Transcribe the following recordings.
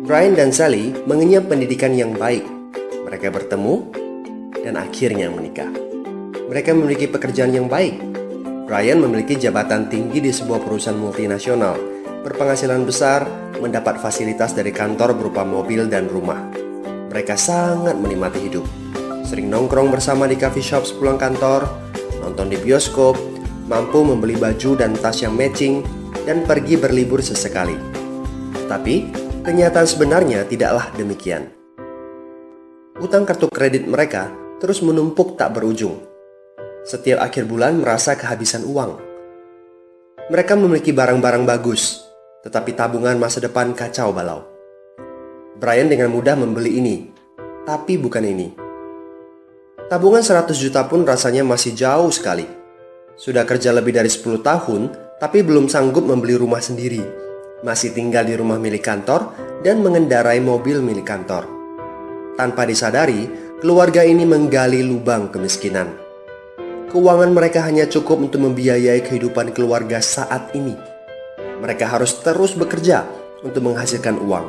Brian dan Sally mengenyam pendidikan yang baik. Mereka bertemu dan akhirnya menikah. Mereka memiliki pekerjaan yang baik. Brian memiliki jabatan tinggi di sebuah perusahaan multinasional, berpenghasilan besar, mendapat fasilitas dari kantor berupa mobil dan rumah. Mereka sangat menikmati hidup. Sering nongkrong bersama di coffee shop sepulang kantor, nonton di bioskop, mampu membeli baju dan tas yang matching, dan pergi berlibur sesekali. Tapi, kenyataan sebenarnya tidaklah demikian. Utang kartu kredit mereka terus menumpuk tak berujung. Setiap akhir bulan merasa kehabisan uang. Mereka memiliki barang-barang bagus, tetapi tabungan masa depan kacau balau. Brian dengan mudah membeli ini, tapi bukan ini. Tabungan 100 juta pun rasanya masih jauh sekali. Sudah kerja lebih dari 10 tahun, tapi belum sanggup membeli rumah sendiri. Masih tinggal di rumah milik kantor dan mengendarai mobil milik kantor. Tanpa disadari, keluarga ini menggali lubang kemiskinan. Keuangan mereka hanya cukup untuk membiayai kehidupan keluarga saat ini. Mereka harus terus bekerja untuk menghasilkan uang.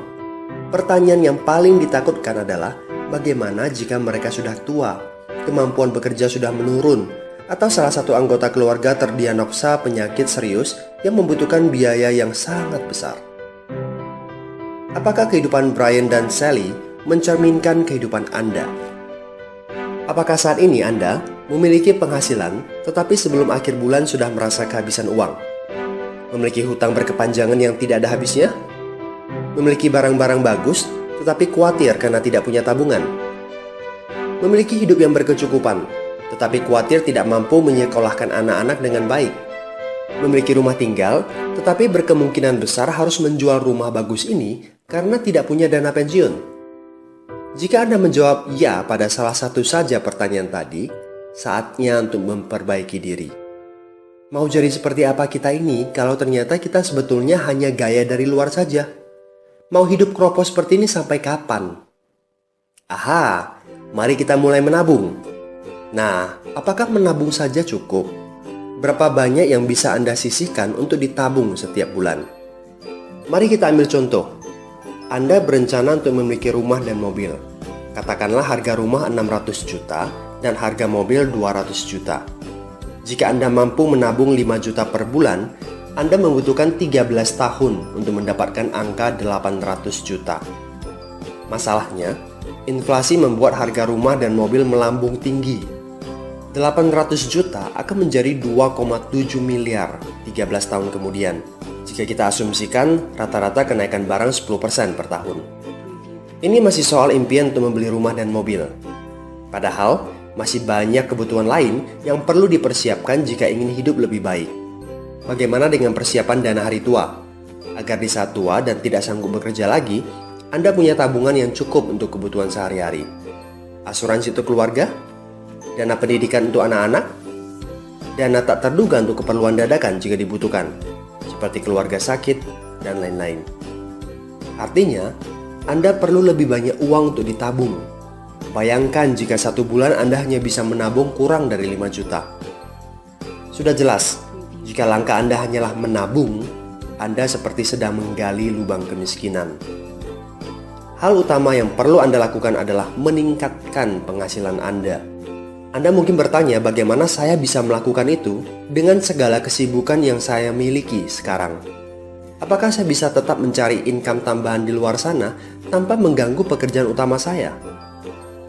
Pertanyaan yang paling ditakutkan adalah bagaimana jika mereka sudah tua, kemampuan bekerja sudah menurun, atau salah satu anggota keluarga terdiagnosa penyakit serius yang membutuhkan biaya yang sangat besar. Apakah kehidupan Brian dan Sally mencerminkan kehidupan Anda? Apakah saat ini Anda memiliki penghasilan tetapi sebelum akhir bulan sudah merasa kehabisan uang? Memiliki hutang berkepanjangan yang tidak ada habisnya? Memiliki barang-barang bagus tetapi khawatir karena tidak punya tabungan? Memiliki hidup yang berkecukupan tetapi khawatir tidak mampu menyekolahkan anak-anak dengan baik? Memiliki rumah tinggal tetapi berkemungkinan besar harus menjual rumah bagus ini karena tidak punya dana pensiun? Jika Anda menjawab ya pada salah satu saja pertanyaan tadi, saatnya untuk memperbaiki diri. Mau jadi seperti apa kita ini kalau ternyata kita sebetulnya hanya gaya dari luar saja? Mau hidup kropos seperti ini sampai kapan? Aha, mari kita mulai menabung. Nah, apakah menabung saja cukup? Berapa banyak yang bisa Anda sisihkan untuk ditabung setiap bulan? Mari kita ambil contoh. Anda berencana untuk memiliki rumah dan mobil. Katakanlah harga rumah 600 juta dan harga mobil 200 juta. Jika Anda mampu menabung 5 juta per bulan, Anda membutuhkan 13 tahun untuk mendapatkan angka 800 juta. Masalahnya, inflasi membuat harga rumah dan mobil melambung tinggi. 800 juta akan menjadi 2,7 miliar 13 tahun kemudian. Jika kita asumsikan rata-rata kenaikan barang 10% per tahun. Ini masih soal impian untuk membeli rumah dan mobil. Padahal, masih banyak kebutuhan lain yang perlu dipersiapkan jika ingin hidup lebih baik. Bagaimana dengan persiapan dana hari tua? Agar di saat tua dan tidak sanggup bekerja lagi, Anda punya tabungan yang cukup untuk kebutuhan sehari-hari. Asuransi untuk keluarga? Dana pendidikan untuk anak-anak? Dana tak terduga untuk keperluan dadakan jika dibutuhkan, seperti keluarga sakit, dan lain-lain. Artinya, Anda perlu lebih banyak uang untuk ditabung. Bayangkan jika satu bulan Anda hanya bisa menabung kurang dari 5 juta. Sudah jelas, jika langkah Anda hanyalah menabung, Anda seperti sedang menggali lubang kemiskinan. Hal utama yang perlu Anda lakukan adalah meningkatkan penghasilan Anda. Anda mungkin bertanya bagaimana saya bisa melakukan itu dengan segala kesibukan yang saya miliki sekarang. Apakah saya bisa tetap mencari income tambahan di luar sana tanpa mengganggu pekerjaan utama saya?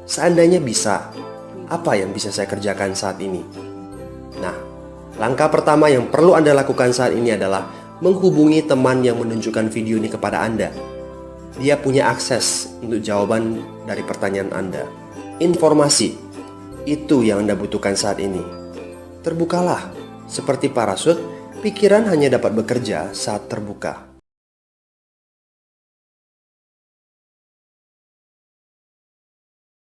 Seandainya bisa, apa yang bisa saya kerjakan saat ini? Nah, langkah pertama yang perlu Anda lakukan saat ini adalah menghubungi teman yang menunjukkan video ini kepada Anda. Dia punya akses untuk jawaban dari pertanyaan Anda. Informasi itu yang Anda butuhkan saat ini. Terbukalah, seperti parasut, pikiran hanya dapat bekerja saat terbuka.